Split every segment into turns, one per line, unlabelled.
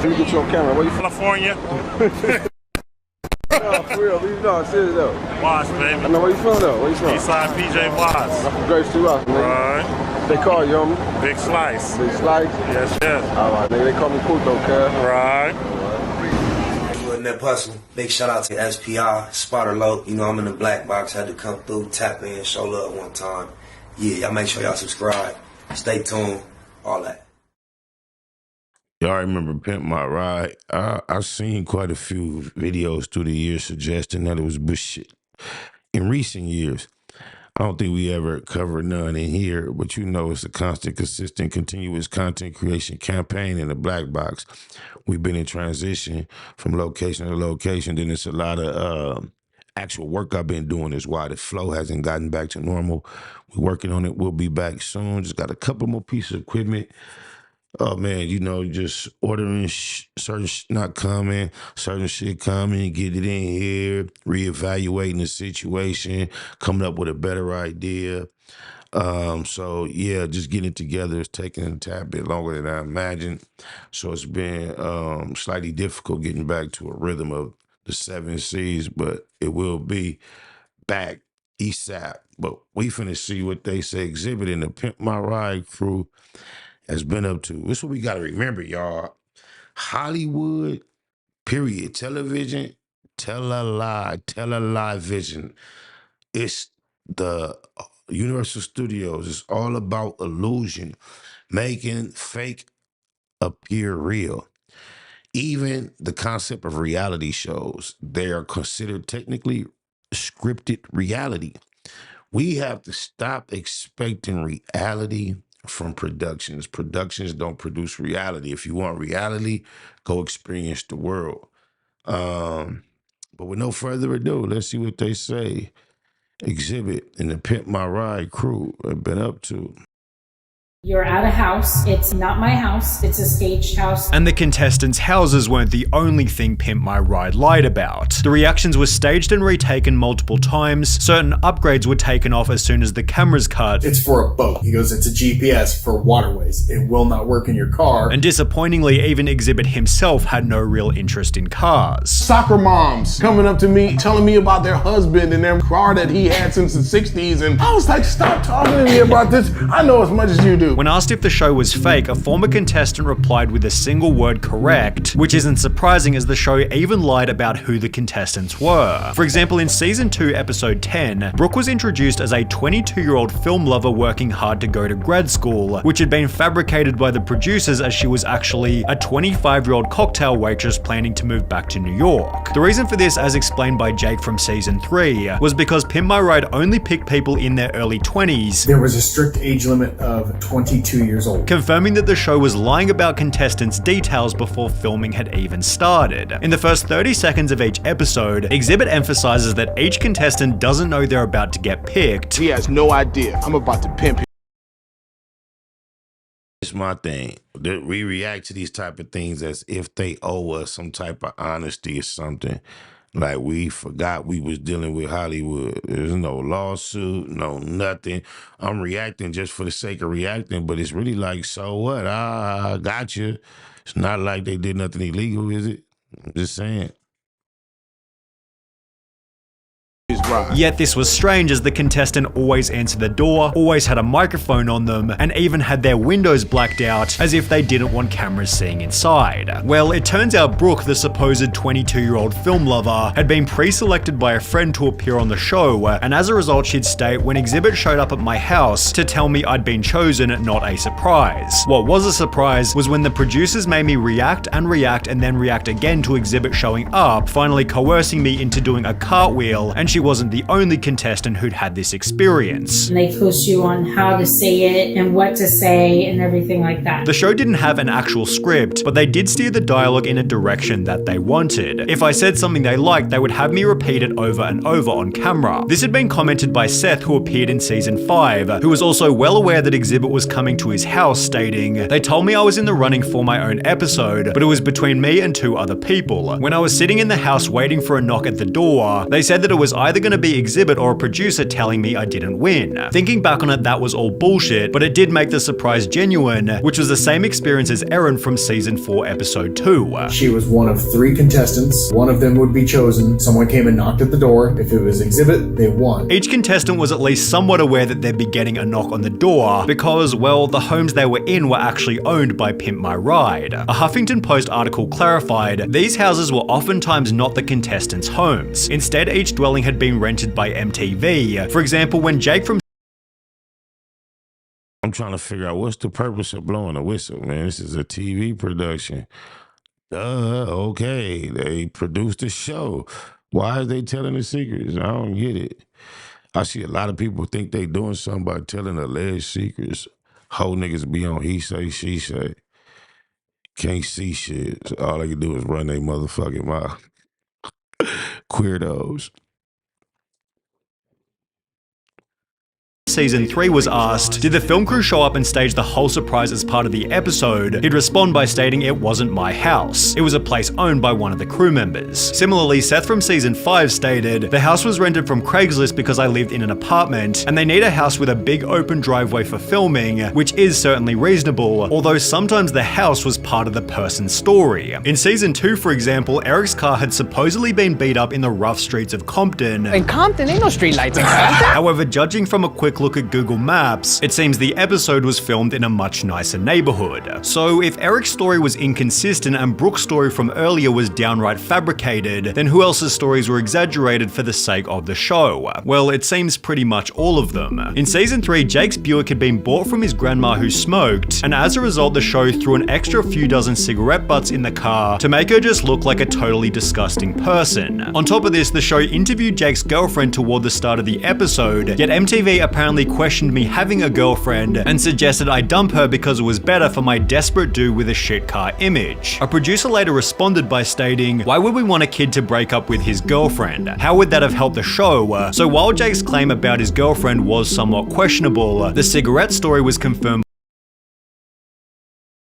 Let me get you on camera. Where you from?
California.
No, for real. No, I'm serious though.
Watts, baby.
I know where you from though. Where you from?
Eastside PJ Watts.
I'm from Grace 2 Rock, nigga.
Right.
They call you, homie?
Big Slice.
Big Slice?
Yes, yes.
Alright, nigga. They call me Puto, cuz.
Right.
In that hustle. Big shout out to SPI, Spotter Low. You know, I'm in the black box. Had to come through, tap in, show love one time. Yeah, y'all make sure y'all subscribe. Stay tuned. All that.
Y'all remember Pimp My Ride? I've seen quite a few videos through the years suggesting that it was bullshit. In recent years, I don't think we ever covered none in here, but you know it's a constant, consistent, continuous content creation campaign in the black box. We've been in transition from location to location. Then it's a lot of actual work I've been doing is why the flow hasn't gotten back to normal. We're working on it. We'll be back soon. Just got a couple more pieces of equipment. Oh man, you know, just ordering certain not coming, certain shit coming, get it in here, reevaluating the situation, coming up with a better idea. So yeah, just getting it together is taking a tad bit longer than I imagined. So it's been slightly difficult getting back to a rhythm of the 7 C's, but it will be back ASAP. But we finna see what they say. Exhibiting the Pimp My Ride crew has been up to. This is what we got to remember, y'all. Hollywood, period. Television, tell a lie vision. It's the Universal Studios. It's all about illusion, making fake appear real. Even the concept of reality shows, they are considered technically scripted reality. We have to stop expecting reality from productions. Productions don't produce reality. If you want reality, go experience the world. But with no further ado, let's see what they say. Exhibit and the Pimp My Ride crew have been up to.
You're at a house. It's not my house. It's a staged house.
And the contestants' houses weren't the only thing Pimp My Ride lied about. The reactions were staged and retaken multiple times. Certain upgrades were taken off as soon as the cameras cut.
It's for a boat. He goes, it's a GPS for waterways. It will not work in your car.
And disappointingly, even Exhibit himself had no real interest in cars.
Soccer moms coming up to me, telling me about their husband and their car that he had since the 60s. And I was like, stop talking to me about this. I know as much as you do.
When asked if the show was fake, a former contestant replied with a single word correct, which isn't surprising as the show even lied about who the contestants were. For example, in season 2, episode 10, Brooke was introduced as a 22-year-old film lover working hard to go to grad school, which had been fabricated by the producers as she was actually a 25-year-old cocktail waitress planning to move back to New York. The reason for this, as explained by Jake from season 3, was because Pimp My Ride only picked people in their early 20s.
There was a strict age limit of 22 years old.
Confirming that the show was lying about contestants' details before filming had even started. In the first 30 seconds of each episode, Exhibit emphasizes that each contestant doesn't know they're about to get picked.
He has no idea. I'm about to pimp him.
It's my thing. We react to these type of things as if they owe us some type of honesty or something. Like we forgot we was dealing with Hollywood. There's no lawsuit, no nothing. I'm reacting just for the sake of reacting, but it's really like, so what? I got you. It's not like they did nothing illegal, is it? I'm just saying.
Yet this was strange as the contestant always answered the door, always had a microphone on them, and even had their windows blacked out as if they didn't want cameras seeing inside. Well, it turns out Brooke, the supposed 22-year-old film lover, had been pre-selected by a friend to appear on the show, and as a result she'd state, when Exhibit showed up at my house to tell me I'd been chosen, not a surprise. What was a surprise was when the producers made me react and then react again to Exhibit showing up, finally coercing me into doing a cartwheel, and she wasn't the only contestant who'd had this experience.
And they coach you on how to say it and what to say and everything like that.
The show didn't have an actual script, but they did steer the dialogue in a direction that they wanted. If I said something they liked, they would have me repeat it over and over on camera. This had been commented by Seth, who appeared in season 5, who was also well aware that Exhibit was coming to his house, stating, "They told me I was in the running for my own episode, but it was between me and 2 other people. When I was sitting in the house waiting for a knock at the door, they said that it was either going gonna be Exhibit or a producer telling me I didn't win. Thinking back on it, that was all bullshit, but it did make the surprise genuine, which was the same experience as Erin from season 4, episode 2.
She was one of 3 contestants. One of them would be chosen. Someone came and knocked at the door. If it was Exhibit, they won.
Each contestant was at least somewhat aware that they'd be getting a knock on the door because, well, the homes they were in were actually owned by Pimp My Ride. A Huffington Post article clarified these houses were oftentimes not the contestants' homes. Instead, each dwelling had been rented by MTV. For example, when Jake from
I'm trying to figure out what's the purpose of blowing a whistle, man. This is a TV production. Okay. They produced a show. Why are they telling the secrets? I don't get it. I see a lot of people think they doing something by telling alleged secrets. Whole niggas be on he say, she say. Can't see shit. So all they can do is run their motherfucking mouth. Queerdos.
Season 3 was asked, did the film crew show up and stage the whole surprise as part of the episode? He'd respond by stating it wasn't my house. It was a place owned by one of the crew members. Similarly, Seth from season 5 stated, the house was rented from Craigslist because I lived in an apartment, and they need a house with a big open driveway for filming, which is certainly reasonable, although sometimes the house was part of the person's story. In season 2, for example, Eric's car had supposedly been beat up in the rough streets of Compton.
In Compton, ain't no street lights in Compton.
However, judging from a quick look at Google Maps, it seems the episode was filmed in a much nicer neighborhood. So if Eric's story was inconsistent and Brooke's story from earlier was downright fabricated, then who else's stories were exaggerated for the sake of the show? Well, it seems pretty much all of them. In season 3, Jake's Buick had been bought from his grandma who smoked, and as a result the show threw an extra few dozen cigarette butts in the car to make her just look like a totally disgusting person. On top of this, the show interviewed Jake's girlfriend toward the start of the episode, yet MTV apparently questioned me having a girlfriend and suggested I dump her because it was better for my desperate dude with a shit car image. A producer later responded by stating, why would we want a kid to break up with his girlfriend? How would that have helped the show? So while Jake's claim about his girlfriend was somewhat questionable, the cigarette story was confirmed.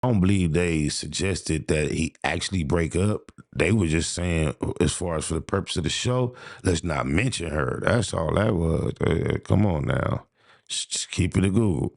I don't believe they suggested that he actually break up. They were just saying, as far as for the purpose of the show, let's not mention her. That's all that was. Come on now. Just keep it a Google.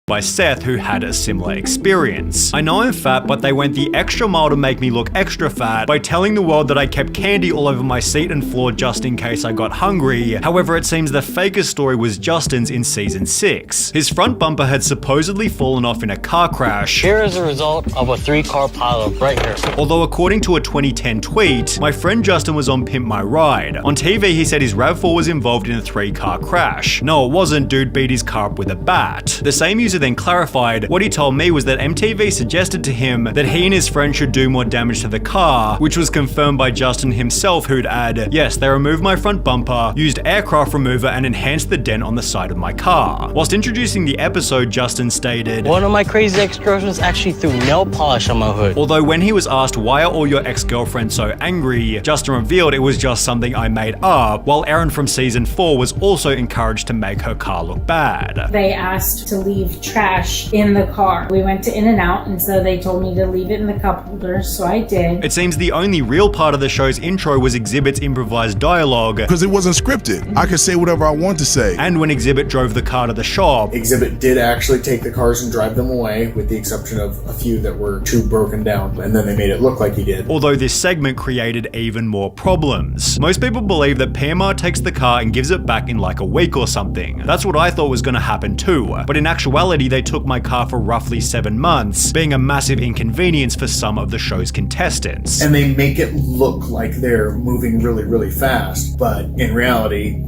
By Seth, who had a similar experience. I know I'm fat, but they went the extra mile to make me look extra fat by telling the world that I kept candy all over my seat and floor just in case I got hungry. However, it seems the fakest story was Justin's in season 6. His front bumper had supposedly fallen off in a car crash.
Here is the result of a 3-car pileup right here.
Although according to a 2010 tweet, my friend Justin was on Pimp My Ride. On TV, he said his RAV4 was involved in a 3-car crash. No, it wasn't. Dude beat his car up with a bat. The same user then clarified, what he told me was that MTV suggested to him that he and his friend should do more damage to the car, which was confirmed by Justin himself, who'd add, yes, they removed my front bumper, used aircraft remover, and enhanced the dent on the side of my car. Whilst introducing the episode, Justin stated,
one of my crazy ex-girlfriends actually threw nail polish on my hood.
Although when he was asked why are all your ex-girlfriends so angry, Justin revealed it was just something I made up, while Erin from season 4 was also encouraged to make her car look bad.
They asked to leave trash in the car. We went to In-N-Out, and so they told me to leave it in the cup holder, so I did.
It seems the only real part of the show's intro was Exhibit's improvised dialogue.
Because it wasn't scripted. I could say whatever I want to say.
And when Exhibit drove the car to the shop.
Exhibit did actually take the cars and drive them away, with the exception of a few that were too broken down, and then they made it look like he did.
Although this segment created even more problems. Most people believe that PMR takes the car and gives it back in like a week or something. That's what I thought was going to happen too. But in actuality, they took my car for roughly 7 months, being a massive inconvenience for some of the show's contestants.
And they make it look like they're moving really, really fast, but in reality,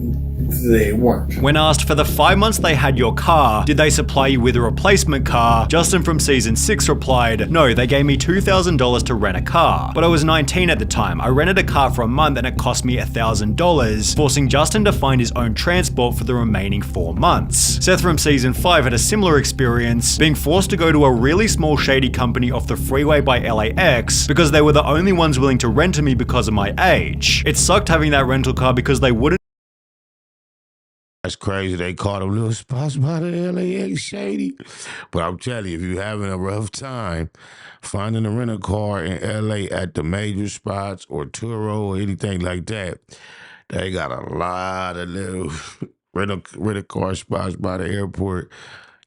they weren't.
When asked for the 5 months they had your car, did they supply you with a replacement car? Justin from season 6 replied, no, they gave me $2,000 to rent a car. But I was 19 at the time. I rented a car for a month and it cost me $1,000, forcing Justin to find his own transport for the remaining 4 months. Seth from season 5 had a similar experience, being forced to go to a really small shady company off the freeway by LAX because they were the only ones willing to rent to me because of my age. It sucked having that rental car because they wouldn't.
That's crazy. They caught them little spots by the LAX shady. But I'm telling you, if you're having a rough time finding a rental car in LA at the major spots or Turo or anything like that, They got a lot of little rental car spots by the airport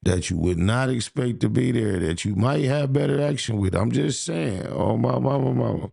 that you would not expect to be there, that you might have better action with. I'm just saying. Oh, my mama.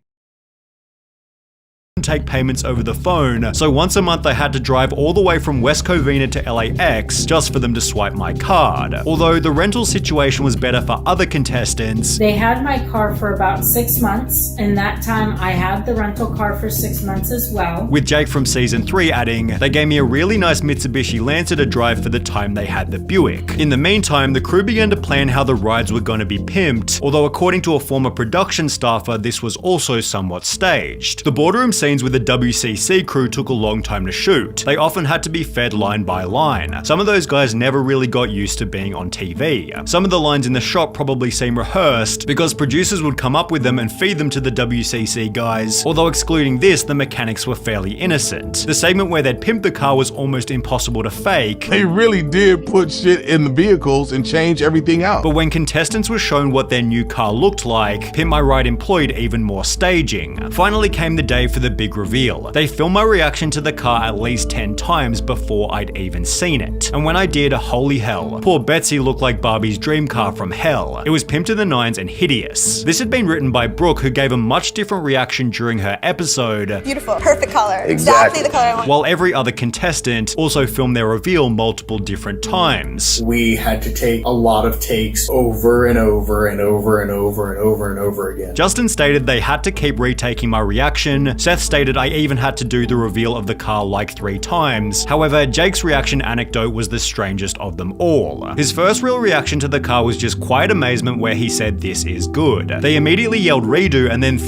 Take payments over the phone, so once a month I had to drive all the way from West Covina to LAX just for them to swipe my card. Although the rental situation was better for other contestants.
They had my car for about 6 months, and that time I had the rental car for 6 months as well.
With Jake from season 3 adding, they gave me a really nice Mitsubishi Lancer to drive for the time they had the Buick. In the meantime, the crew began to plan how the rides were going to be pimped, although according to a former production staffer, this was also somewhat staged. The boardroom scenes with the WCC crew took a long time to shoot. They often had to be fed line by line. Some of those guys never really got used to being on TV. Some of the lines in the shot probably seem rehearsed because producers would come up with them and feed them to the WCC guys, although excluding this, the mechanics were fairly innocent. The segment where they'd pimp the car was almost impossible to fake.
They really did put shit in the vehicles and change everything out.
But when contestants were shown what their new car looked like, Pimp My Ride employed even more staging. Finally came the day for the big reveal. They filmed my reaction to the car at least 10 times before I'd even seen it. And when I did, holy hell, poor Betsy looked like Barbie's dream car from hell. It was pimped to the nines and hideous. This had been written by Brooke, who gave a much different reaction during her episode.
Beautiful, perfect color, exactly the color I want.
While every other contestant also filmed their reveal multiple different times.
We had to take a lot of takes over and over and over and over and over and over again.
Justin stated they had to keep retaking my reaction. Seth stated I even had to do the reveal of the car like 3 times. However, Jake's reaction anecdote was the strangest of them all. His first real reaction to the car was just quiet amazement where he said this is good. They immediately yelled redo and then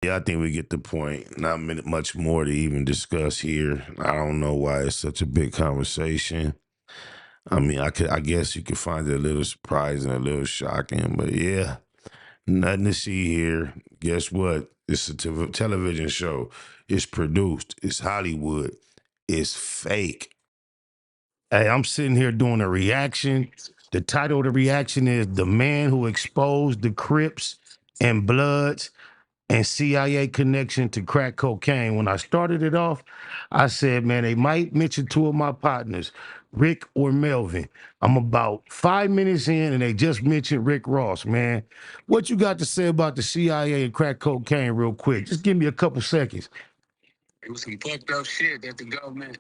Yeah, I think we get the point. Not much more to even discuss here. I don't know why it's such a big conversation. I mean, I guess you could find it a little surprising, a little shocking, but yeah, nothing to see here. Guess what? It's a television show. It's produced. It's Hollywood. It's fake. Hey, I'm sitting here doing a reaction. The title of the reaction is The Man Who Exposed the Crips and Bloods and CIA Connection to Crack Cocaine. When I started it off, I said, man, they might mention 2 of my partners, Rick or Melvin. I'm about 5 minutes in and they just mentioned Rick Ross, man. What you got to say about the CIA and crack cocaine real quick? Just give me a couple seconds.
It was some fucked up shit that the government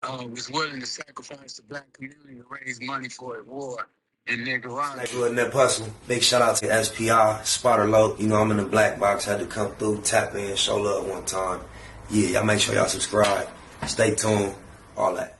was willing to sacrifice the black community to raise money for a war in Nicaragua.
Like with that puzzle. Big shout out to SPI, Spotter Low. You know, I'm in the black box, had to come through, tap in, show love one time. Yeah, y'all make sure y'all subscribe. Stay tuned, all that.